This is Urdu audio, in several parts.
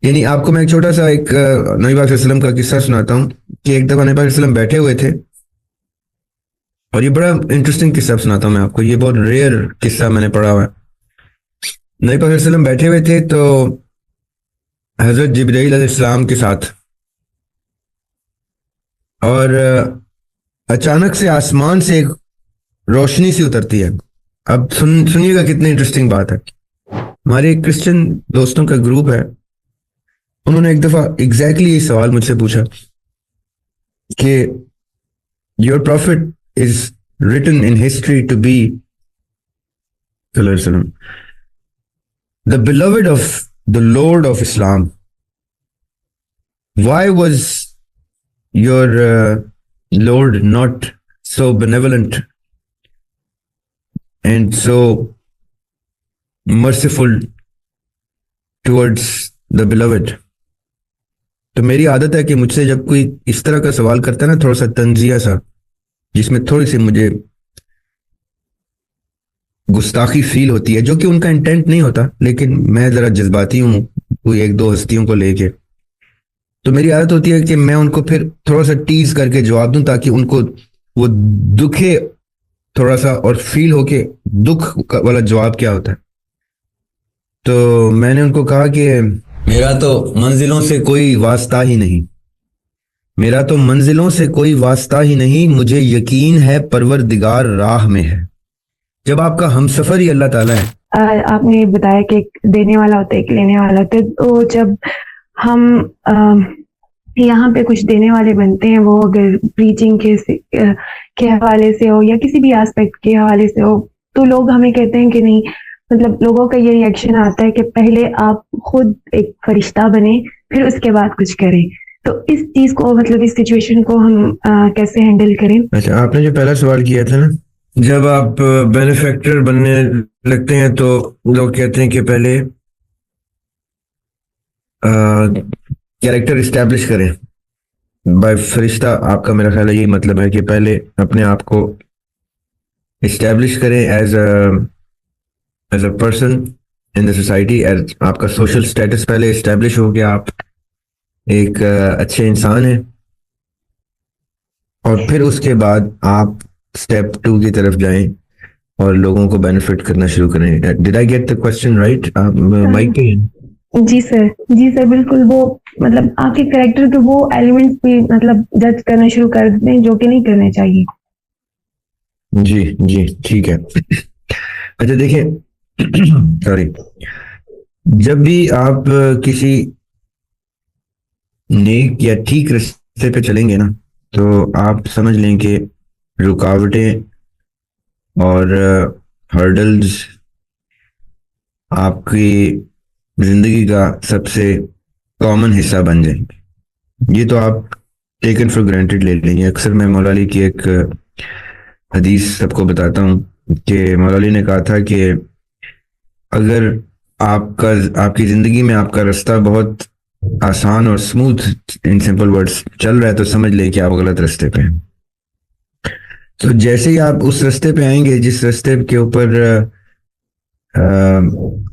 یعنی آپ کو میں ایک چھوٹا سا ایک نبی پاک صلی اللہ علیہ وسلم کا قصہ سناتا ہوں کہ ایک دفعہ نبی پاک صلی اللہ علیہ وسلم بیٹھے ہوئے تھے، اور یہ بڑا انٹرسٹنگ قصہ سناتا ہوں میں آپ کو، یہ بہت ریئر قصہ میں نے پڑھا ہوا ہے۔ نبی پاک صلی اللہ علیہ وسلم بیٹھے ہوئے تھے تو حضرت جبرائیل علیہ السلام کے ساتھ، اور اچانک سے آسمان سے ایک روشنی سی اترتی ہے۔ اب سنیے گا کتنی انٹرسٹنگ بات ہے۔ ہمارے ایک کرسچن دوستوں کا گروپ ہے، انہوں نے ایک دفعہ ایگزیکٹلی یہ سوال مجھ سے پوچھا کہ your prophet is written in history to be صلی اللہ علیہ وسلم دا beloved of the Lord of Islam. Why was your Lord not so benevolent and so merciful towards the beloved؟ تو میری عادت ہے کہ مجھ سے جب کوئی اس طرح کا سوال کرتا ہے نا، تھوڑا سا تنزیہ سا، جس میں تھوڑی سی مجھے گستاخی فیل ہوتی ہے، جو کہ ان کا انٹینٹ نہیں ہوتا، لیکن میں ذرا جذباتی ہوں کوئی ایک دو ہستیوں کو لے کے، تو میری عادت ہوتی ہے کہ میں ان کو پھر تھوڑا سا ٹیز کر کے جواب دوں تاکہ ان کو وہ دکھے تھوڑا سا اور فیل ہو کہ دکھ والا جواب کیا ہوتا ہے۔ تو میں نے ان کو کہا کہ میرا تو منزلوں سے کوئی واسطہ ہی نہیں، میرا تو منزلوں سے کوئی واسطہ ہی نہیں، مجھے یقین ہے پروردگار راہ میں ہے۔ جب آپ کا ہم سفر ہی اللہ تعالیٰ ہے۔ آپ نے بتایا کہ ایک دینے والا ہوتا ہے ایک لینے والا ہوتا ہے، تو جب ہم یہاں پہ کچھ دینے والے بنتے ہیں، وہ اگر پریچنگ کے حوالے سے ہو یا کسی بھی آسپیکٹ کے حوالے سے ہو، تو لوگ ہمیں کہتے ہیں کہ نہیں، مطلب لوگوں کا یہ ریئیکشن آتا ہے کہ پہلے آپ خود ایک فرشتہ بنے پھر اس کے بعد کچھ کریں۔ تو اس چیز کو، مطلب اس سچویشن کو ہم کیسے ہینڈل کریں؟ اچھا، آپ نے جو پہلا سوال کیا تھا نا، جب آپ بینیفیکٹر بننے لگتے ہیں تو لوگ کہتے ہیں کہ پہلے کیریکٹر اسٹیبلش کریں بائی فرشتہ۔ آپ کا میرا خیال ہے یہی مطلب ہے کہ پہلے اپنے آپ کو اسٹیبلش کریں as a person in the society, as آپ کا سوشل اسٹیٹس پہلے اسٹیبلش ہو کہ آپ ایک اچھے انسان ہیں، اور پھر اس کے بعد آپ اسٹیپ 2 کی طرف جائیں اور لوگوں کو بینیفٹ کرنا شروع کریں۔ Did I get the question right? Mic پہ؟ جی سر بالکل۔ وہ مطلب آپ کے کریکٹر کے وہ ایلیمنٹس بھی مطلب جج کرنا شروع کر دیتے ہیں جو کہ نہیں کرنے چاہیے۔ جی ٹھیک ہے۔ اچھا دیکھیں، سوری، جب بھی آپ کسی نیک یا ٹھیک راستے پہ چلیں گے نا، تو آپ سمجھ لیں کہ رکاوٹیں اور ہرڈلز آپ کی زندگی کا سب سے کامن حصہ بن جائیں گے۔ یہ تو آپ ٹیکن فار گرانٹیڈ لے لیں گے۔ اکثر میں مولا علی کی ایک حدیث سب کو بتاتا ہوں کہ مولا علی نے کہا تھا کہ اگر آپ کی زندگی میں آپ کا راستہ بہت آسان اور اسموتھ، ان سمپل ورڈز، چل رہا ہے تو سمجھ لیں کہ آپ غلط راستے پہ ہیں۔ تو جیسے ہی آپ اس راستے پہ آئیں گے جس راستے کے اوپر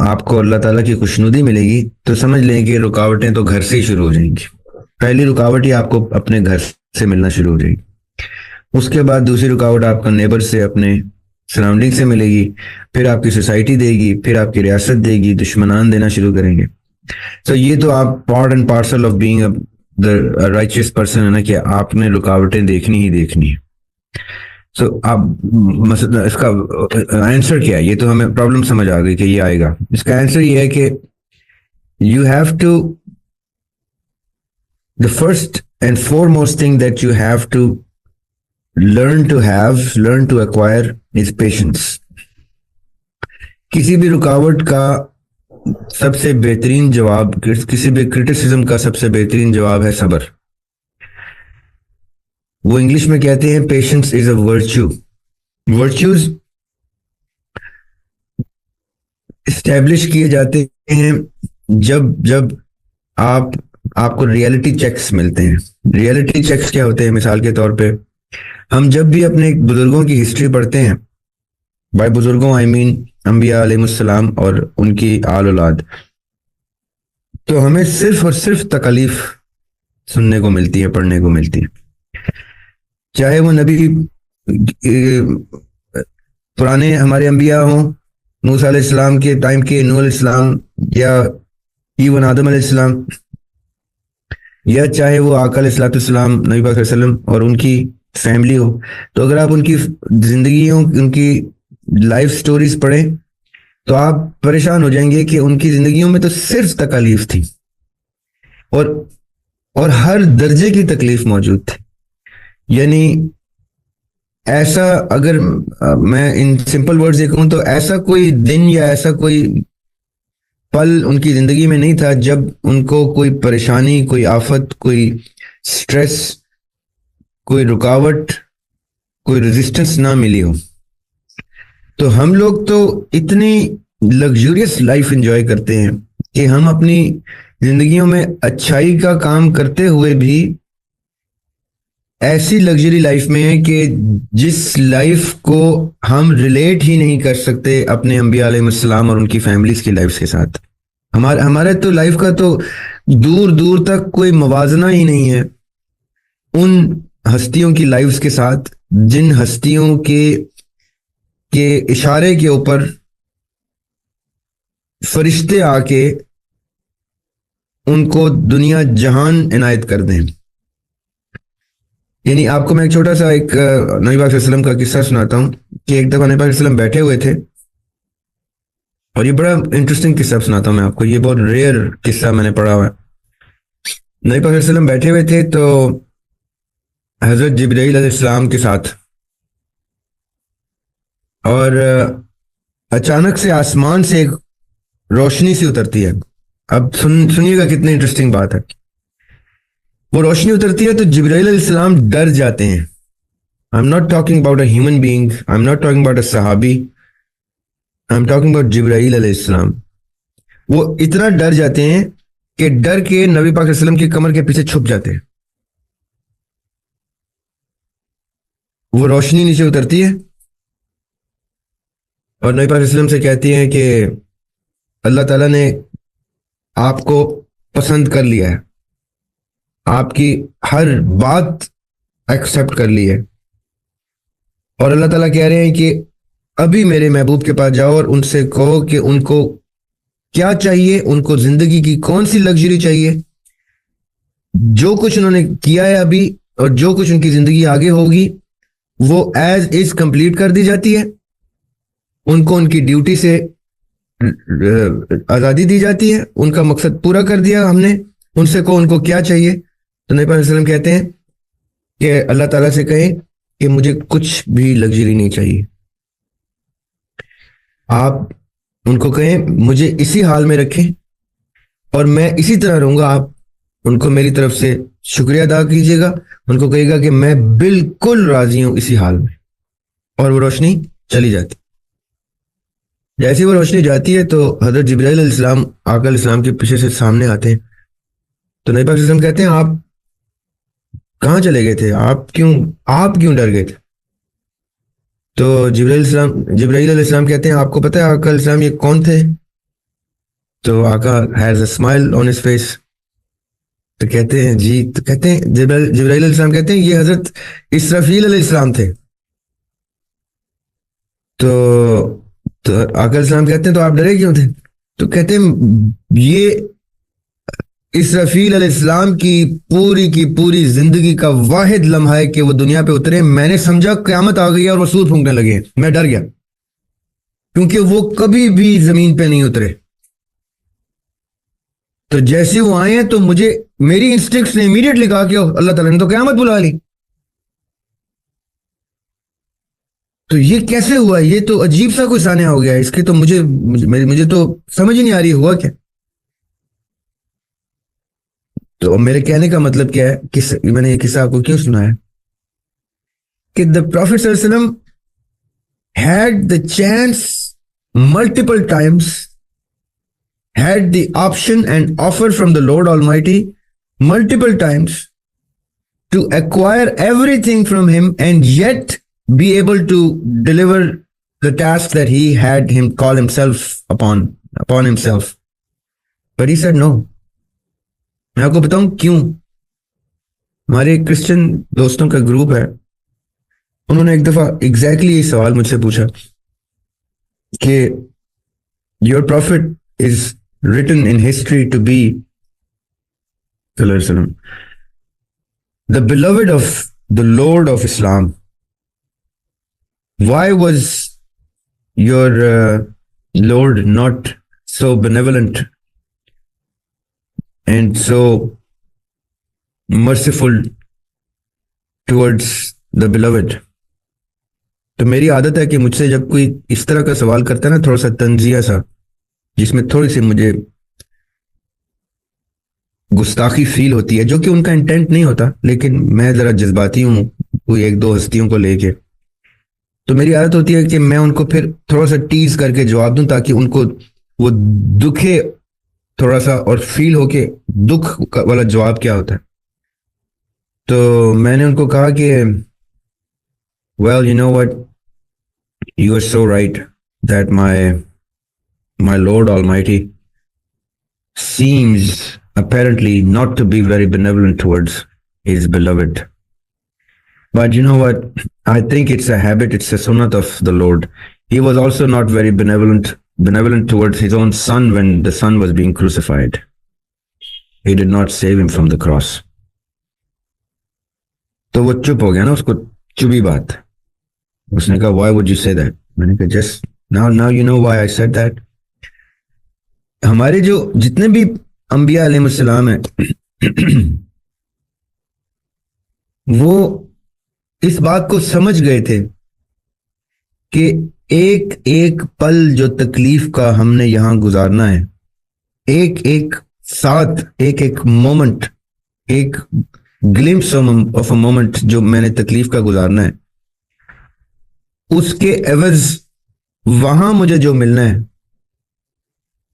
آپ کو اللہ تعالیٰ کی خوشنودی ملے گی، تو سمجھ لیں کہ رکاوٹیں تو گھر سے ہی شروع ہو جائیں گی۔ پہلی رکاوٹ ہی آپ کو اپنے گھر سے ملنا شروع ہو جائے گی، اس کے بعد دوسری رکاوٹ آپ کا نیبر سے، اپنے سراؤنڈنگ سے ملے گی، پھر آپ کی سوسائٹی دے گی، پھر آپ کی ریاست دے گی، دشمنان دینا شروع کریں گے۔ تو یہ تو آپ part and parcel of being the رائچیس person ہے نا، کہ آپ نے رکاوٹیں دیکھنی ہی دیکھنی ہے۔ سو آپ اس کا آنسر کیا ہے؟ یہ تو ہمیں پرابلم سمجھ آ گئی کہ یہ آئے گا۔ اس کا آنسر یہ ہے کہ you have to, the first and foremost thing that you have to learn to acquire is patience۔ کسی بھی رکاوٹ کا سب سے بہترین جواب، کسی بھی کرٹیسزم کا سب سے بہترین جواب ہے صبر۔ وہ انگلش میں کہتے ہیں patience is a virtue. Virtues establish کیے جاتے ہیں جب آپ کو ریئلٹی چیکس ملتے ہیں۔ ریئلٹی چیکس کیا ہوتے ہیں؟ مثال کے طور پہ ہم جب بھی اپنے بزرگوں کی ہسٹری پڑھتے ہیں، بائی بزرگوں آئی مین انبیاء علیہ السلام اور ان کی آل اولاد، تو ہمیں صرف اور صرف تکالیف سننے کو ملتی ہے, پڑھنے کو ملتی ہے. چاہے وہ نبی پرانے ہمارے انبیاء ہوں, موسیٰ علیہ السلام کے ٹائم کے نوح علیہ السلام, یا ایون آدم علیہ السلام, یا چاہے وہ آقا علیہ السلام نبی پاک صلی اللہ علیہ وسلم اور ان کی فیملی ہو. تو اگر آپ ان کی زندگیوں, ان کی لائف سٹوریز پڑھیں تو آپ پریشان ہو جائیں گے کہ ان کی زندگیوں میں تو صرف تکالیف تھی, اور ہر درجے کی تکلیف موجود تھی. یعنی ایسا, اگر میں ان سمپل ورڈز یہ کہوں تو ایسا کوئی دن یا ایسا کوئی پل ان کی زندگی میں نہیں تھا جب ان کو کوئی پریشانی, کوئی آفت, کوئی سٹریس, کوئی رکاوٹ, کوئی ریزسٹنس نہ ملی ہو. تو ہم لوگ تو اتنی لگژریس لائف انجوائے کرتے ہیں کہ ہم اپنی زندگیوں میں اچھائی کا کام کرتے ہوئے بھی ایسی لگژری لائف میں ہے کہ جس لائف کو ہم ریلیٹ ہی نہیں کر سکتے اپنے انبیاء علیہ السلام اور ان کی فیملیز کی لائف کے ساتھ. ہمارے تو لائف کا تو دور دور تک کوئی موازنہ ہی نہیں ہے ان ہستیوں کی لائفز کے ساتھ جن ہستیوں کے اشارے کے اوپر فرشتے آ کے ان کو دنیا جہان عنایت کر دیں. یعنی آپ کو میں ایک چھوٹا سا ایک نبی پاک صلی اللہ علیہ وسلم کا قصہ سناتا ہوں کہ ایک دفعہ نبی پاک صلی اللہ علیہ وسلم بیٹھے ہوئے تھے, اور یہ بڑا انٹرسٹنگ قصہ سناتا ہوں میں آپ کو, یہ بہت ریئر قصہ میں نے پڑھا ہوا ہے. نبی پاک صلی اللہ علیہ وسلم بیٹھے ہوئے تھے تو حضرت جبرائیل علیہ السلام کے ساتھ, اور اچانک سے آسمان سے ایک روشنی سی اترتی ہے. اب سنیے گا کتنی انٹرسٹنگ بات ہے. وہ روشنی اترتی ہے تو جبرائیل علیہ السلام ڈر جاتے ہیں. I'm not talking about a human being, I'm not talking about a صحابی, I'm talking about جبرائیل علیہ السلام. وہ اتنا ڈر جاتے ہیں کہ ڈر کے نبی پاک علیہ السلام کی کمر کے پیچھے چھپ جاتے ہیں. وہ روشنی نیچے اترتی ہے اور نبی پاک علیہ السلام سے کہتی ہے کہ اللہ تعالیٰ نے آپ کو پسند کر لیا ہے, آپ کی ہر بات ایکسیپٹ کر لی ہے, اور اللہ تعالیٰ کہہ رہے ہیں کہ ابھی میرے محبوب کے پاس جاؤ اور ان سے کہو کہ ان کو کیا چاہیے, ان کو زندگی کی کون سی لگژری چاہیے. جو کچھ انہوں نے کیا ہے ابھی اور جو کچھ ان کی زندگی آگے ہوگی وہ ایز از کمپلیٹ کر دی جاتی ہے. ان کو ان کی ڈیوٹی سے آزادی دی جاتی ہے, ان کا مقصد پورا کر دیا ہم نے. ان سے کہو ان کو کیا چاہیے. تو نبی پاک علیہ السلام کہتے ہیں کہ اللہ تعالیٰ سے کہیں کہ مجھے کچھ بھی لگژری نہیں چاہیے. آپ ان کو کہیں مجھے اسی حال میں رکھیں اور میں اسی طرح رہوں گا. آپ ان کو میری طرف سے شکریہ ادا کیجیے گا, ان کو کہے گا کہ میں بالکل راضی ہوں اسی حال میں, اور وہ روشنی چلی جاتی. جیسے وہ روشنی جاتی ہے تو حضرت جبرائیل علیہ السلام آقا علیہ السلام کے پیچھے سے سامنے آتے ہیں. تو نبی پاک علیہ السلام کہتے ہیں آپ کہاں چلے گئے تھے, آپ کیوں ڈر گئے تھے. تو جبرائیل علیہ السلام کہتے ہیں آپ کو پتہ ہے آقا علیہ السلام یہ کون تھے. تو آقا has a smile on his face. تو کہتے ہیں جی. تو کہتے ہیں جبرائیل علیہ السلام کہتے ہیں یہ حضرت اسرافیل علیہ السلام تھے. تو آقا علیہ السلام کہتے ہیں تو آپ ڈرے کیوں تھے. تو کہتے ہیں یہ اسرافیل علیہ السلام کی پوری زندگی کا واحد لمحہ ہے کہ وہ دنیا پہ اترے. میں نے سمجھا قیامت آ گئی اور وہ سور پھونکنے لگے, میں ڈر گیا کیونکہ وہ کبھی بھی زمین پہ نہیں اترے. تو جیسے وہ آئے ہیں تو مجھے میری انسٹنکٹس نے امیڈیٹلی کہا کہ اللہ تعالیٰ نے تو قیامت بلا لی. تو یہ کیسے ہوا, یہ تو عجیب سا کوئی سانحہ ہو گیا. اس کی تو مجھے تو سمجھ ہی نہیں آ رہی ہوا کیا. تو میرے کہنے کا مطلب کیا ہے, میں نے یہ قصہ آپ کو کیوں سنایا کہ the Prophet صلی اللہ علیہ وسلم had the chance multiple times, had the option and offer from the Lord Almighty multiple times to acquire everything from him and yet be able to deliver the task that he had him call himself upon himself. But he said no. میں آپ کو بتاؤں کیوں. ہمارے ایک کرسچن دوستوں کا گروپ ہے, انہوں نے ایک دفعہ ایگزیکٹلی یہ سوال مجھ سے پوچھا کہ your prophet is written in history to be صلی اللہ علیہ وسلم the beloved of the Lord of Islam. Why was your Lord not so benevolent and so merciful towards the beloved? تو میری عادت ہے کہ مجھ سے جب کوئی اس طرح کا سوال کرتا ہے نا, تھوڑا سا تنزیہ سا, جس میں تھوڑی سی مجھے گستاخی فیل ہوتی ہے, جو کہ ان کا انٹینٹ نہیں ہوتا, لیکن میں ذرا جذباتی ہوں کوئی ایک دو ہستیوں کو لے کے, تو میری عادت ہوتی ہے کہ میں ان کو پھر تھوڑا سا ٹیز کر کے جواب دوں تاکہ ان کو وہ دکھے تھوڑا سا اور فیل ہو کہ دکھ والا جواب کیا ہوتا ہے. تو میں نے ان کو کہا کہ well, you know what, you are so right that my Lord Almighty seems apparently not to be very benevolent towards his beloved. But you know what? I think it's a habit, it's a sunnat of the Lord. He was also not very benevolent towards his own son when the son was being crucified. He did not save him from the cross. تو وہ چپ ہو گیا نا, اس کو چبھی بات. اس نے کہا why would you say that? میں نے کہا just now you know why I said that. ہمارے جو جتنے بھی انبیاء علیہ السلام ہیں وہ اس بات کو سمجھ گئے تھے کہ ایک ایک پل جو تکلیف کا ہم نے یہاں گزارنا ہے, ایک ایک ساتھ, ایک ایک مومنٹ, ایک گلمپس آف اے مومنٹ جو میں نے تکلیف کا گزارنا ہے, اس کے عوض وہاں مجھے جو ملنا ہے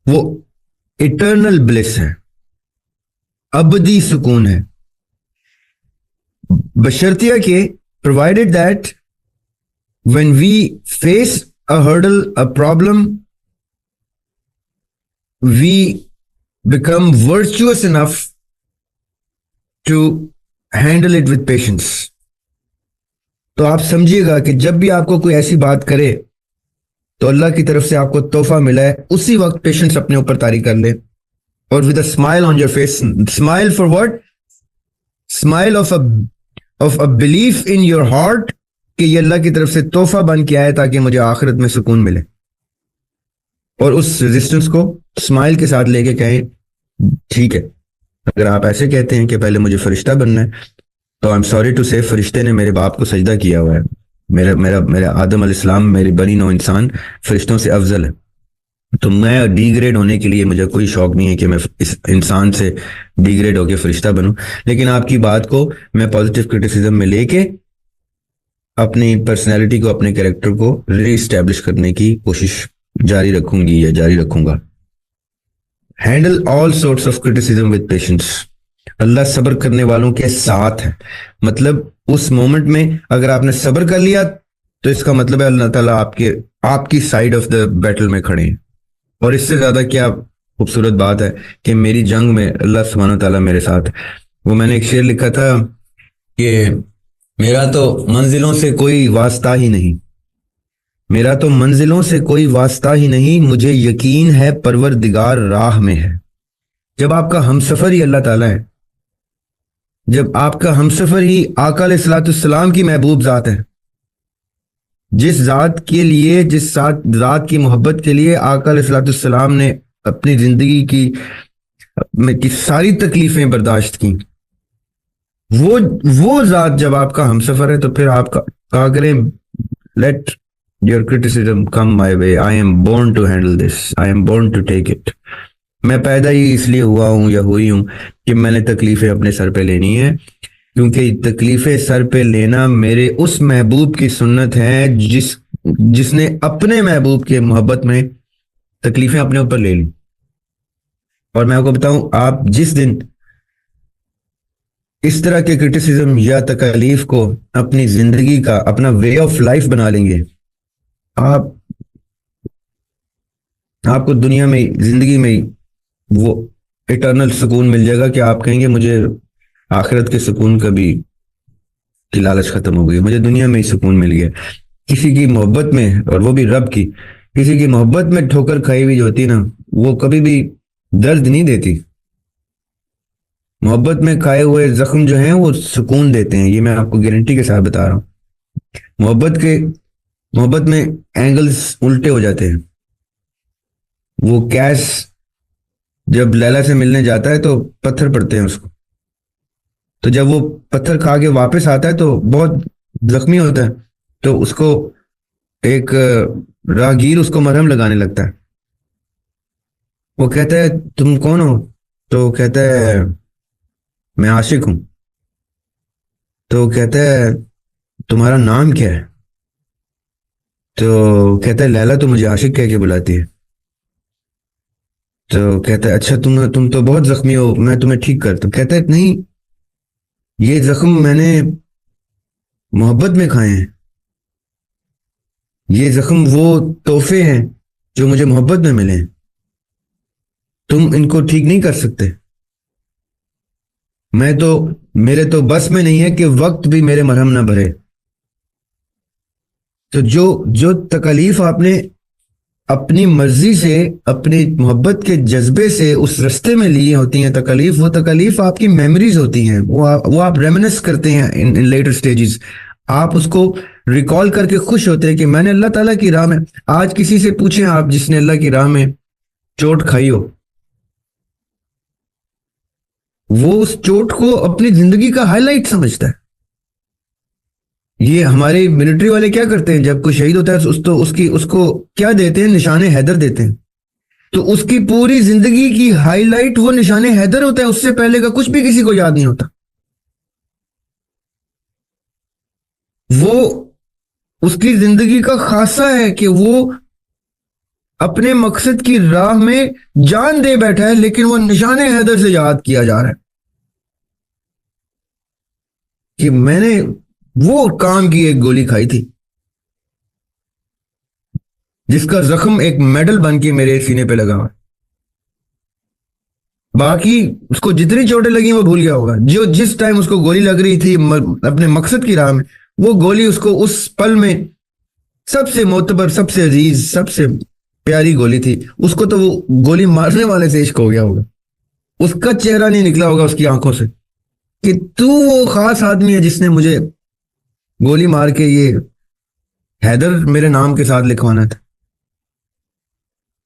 وہ ایٹرنل بلیس ہے, ابدی سکون ہے, بشرطیہ کہ provided that when we face a hurdle, a problem, we become virtuous enough to handle it with patience. تو آپ سمجھیے گا کہ جب بھی آپ کو کوئی ایسی بات کرے تو اللہ کی طرف سے آپ کو تحفہ ملا ہے, اسی وقت پیشنس اپنے اوپر طاری کر لے, اور with a smile on your face. Smile for what? Smile of a belief in your heart کہ یہ اللہ کی طرف سے تحفہ بن کے آئے تاکہ مجھے آخرت میں سکون ملے, اور اس ریزسٹنس کو اسمائل کے ساتھ لے کے کہیں ٹھیک ہے, اگر آپ ایسے کہتے ہیں کہ پہلے مجھے فرشتہ بننا ہے تو I'm sorry to say فرشتے نے میرے باپ کو سجدہ کیا ہوا ہے. میرا آدم علیہ السلام, میری بنی نو انسان فرشتوں سے افضل ہے, تو میں ڈی گریڈ ہونے کے لیے مجھے کوئی شوق نہیں ہے کہ میں اس انسان سے ڈی گریڈ ہو کے فرشتہ بنوں. لیکن آپ کی بات کو میں پازیٹیو کرٹیسزم میں لے کے اپنی پرسنالٹی کو, اپنے کریکٹر کو ری اسٹیبلش کرنے کی کوشش جاری رکھوں گی یا جاری رکھوں گا. Handle all sorts of criticism with patience. اللہ صبر کرنے والوں کے ساتھ ہے. مطلب اس مومنٹ میں اگر آپ نے صبر کر لیا تو اس کا مطلب ہے اللہ تعالیٰ آپ کی سائڈ آف دا بیٹل میں کھڑے ہیں. اور اس سے زیادہ کیا خوبصورت بات ہے کہ میری جنگ میں اللہ سبحانہ تعالیٰ میرے ساتھ. وہ میں نے ایک شعر لکھا تھا کہ میرا تو منزلوں سے کوئی واسطہ ہی نہیں, میرا تو منزلوں سے کوئی واسطہ ہی نہیں, مجھے یقین ہے پروردگار راہ میں ہے. جب آپ کا ہمسفر ہی اللہ تعالیٰ ہے, جب آپ کا ہمسفر ہی آقا علیہ الصلوۃ والسلام کی محبوب ذات ہے, جس ذات کے لیے, جس ذات کی محبت کے لیے آقا علیہ الصلوۃ والسلام نے اپنی زندگی کی ساری تکلیفیں برداشت کی, وہ ذات جب آپ کا ہمسفر ہے تو پھر آپ کہا کریں let your criticism come my way, I am born to handle this, I am born to take it. میں پیدا ہی اس لیے ہوا ہوں یا ہوئی ہوں کہ میں نے تکلیفیں اپنے سر پہ لینی ہے, کیونکہ تکلیفیں سر پہ لینا میرے اس محبوب کی سنت ہے جس نے اپنے محبوب کے محبت میں تکلیفیں اپنے اوپر لے لی. اور میں آپ کو بتاؤں, آپ جس دن اس طرح کے کرٹیسزم یا تکالیف کو اپنی زندگی کا, اپنا وے آف لائف بنا لیں گے, آپ کو دنیا میں, زندگی میں وہ اٹرنل سکون مل جائے گا کہ آپ کہیں گے مجھے آخرت کے سکون کا بھی کی لالچ ختم ہو گئی, مجھے دنیا میں ہی سکون مل گیا. کسی کی محبت میں, اور وہ بھی رب کی, کسی کی محبت میں ٹھوکر کھائی ہوئی جو ہوتی نا, وہ کبھی بھی درد نہیں دیتی. محبت میں کھائے ہوئے زخم جو ہیں وہ سکون دیتے ہیں, یہ میں آپ کو گارنٹی کے ساتھ بتا رہا ہوں. محبت میں اینگلز الٹے ہو جاتے ہیں. وہ کیس جب لیلا سے ملنے جاتا ہے تو پتھر پڑتے ہیں اس کو, تو جب وہ پتھر کھا کے واپس آتا ہے تو بہت زخمی ہوتا ہے, تو اس کو ایک راہگیر اس کو مرہم لگانے لگتا ہے. وہ کہتا ہے تم کون ہو؟ تو کہتا ہے میں عاشق ہوں. تو کہتا ہے تمہارا نام کیا ہے؟ تو کہتا ہے لیلا تو مجھے عاشق کہہ کے بلاتی ہے. تو کہتا ہے اچھا تم تو بہت زخمی ہو, میں تمہیں ٹھیک کرتا ہوں. کہتا ہے نہیں, یہ زخم میں نے محبت میں کھائے ہیں, یہ زخم وہ تحفے ہیں جو مجھے محبت میں ملے ہیں, تم ان کو ٹھیک نہیں کر سکتے. میرے تو بس میں نہیں ہے کہ وقت بھی میرے مرہم نہ بھرے. تو جو تکالیف آپ نے اپنی مرضی سے, اپنی محبت کے جذبے سے اس رستے میں لی ہوتی ہیں تکالیف, وہ تکالیف آپ کی میموریز ہوتی ہیں, وہ آپ ریمنس کرتے ہیں ان لیٹر سٹیجز. آپ اس کو ریکال کر کے خوش ہوتے ہیں کہ میں نے اللہ تعالیٰ کی راہ میں. آج کسی سے پوچھیں آپ جس نے اللہ کی راہ میں چوٹ کھائی ہو, وہ اس چوٹ کو اپنی زندگی کا ہائی لائٹ سمجھتا ہے. یہ ہمارے ملٹری والے کیا کرتے ہیں, جب کوئی شہید ہوتا ہے تو اس کو کیا دیتے ہیں, نشان حیدر دیتے ہیں. تو اس کی پوری زندگی کی ہائی لائٹ وہ نشان حیدر ہوتا ہے, اس سے پہلے کا کچھ بھی کسی کو یاد نہیں ہوتا. وہ اس کی زندگی کا خاصہ ہے کہ وہ اپنے مقصد کی راہ میں جان دے بیٹھا ہے, لیکن وہ نشان حیدر سے یاد کیا جا رہا ہے کہ میں نے وہ کام کی ایک گولی کھائی تھی جس کا زخم ایک میڈل بن کے میرے سینے پہ لگا ہوا. باقی اس کو جتنی چوٹیں لگی وہ بھول گیا ہوگا. جس ٹائم اس کو گولی لگ رہی تھی اپنے مقصد کی راہ میں, وہ گولی اس کو اس پل میں سب سے معتبر, سب سے عزیز, سب سے پیاری گولی تھی. اس کو تو وہ گولی مارنے والے سے عشق ہو گیا ہوگا, اس کا چہرہ نہیں نکلا ہوگا اس کی آنکھوں سے کہ تو وہ خاص آدمی ہے جس نے مجھے گولی مار کے یہ حیدر میرے نام کے ساتھ لکھوانا تھا.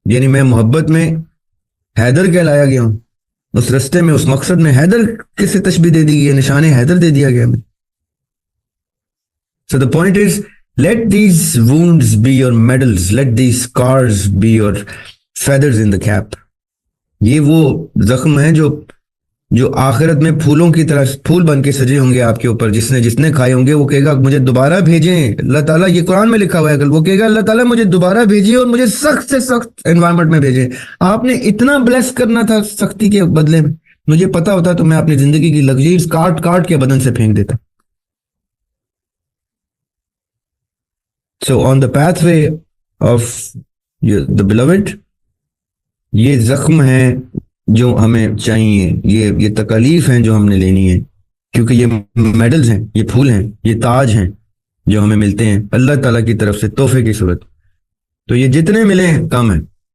یعنی میں محبت میں حیدر کہلایا گیا ہوں, اس رستے میں, اس مقصد میں حیدر کسے تشبیہ دے دی گئی, نشان حیدر دے دیا گیا. So the point is, let these wounds be your medals, let these scars be your feathers in the cap. یہ وہ زخم ہیں جو آخرت میں پھولوں کی طرح پھول بن کے سجے ہوں گے آپ کے اوپر. جس نے کھائے ہوں گے وہ کہے گا مجھے دوبارہ بھیجیں اللہ تعالیٰ, یہ قرآن میں لکھا ہوا ہے, وہ کہے گا اللہ تعالیٰ مجھے دوبارہ بھیجیے اور مجھے سخت سے سخت انوائرمنٹ میں بھیجیں. آپ نے اتنا بلیس کرنا تھا سختی کے بدلے میں, مجھے پتا ہوتا تو میں اپنی زندگی کی لگژریز کاٹ کے بدن سے پھینک دیتا. So on the pathway of the beloved, یہ زخم ہیں جو ہمیں چاہیے, یہ تکالیف ہیں جو ہم نے لینی ہے, کیونکہ یہ میڈلز ہیں, یہ پھول ہیں, یہ تاج ہیں جو ہمیں ملتے ہیں اللہ تعالیٰ کی طرف سے تحفے کی صورت. تو یہ جتنے ملیں کم ہیں.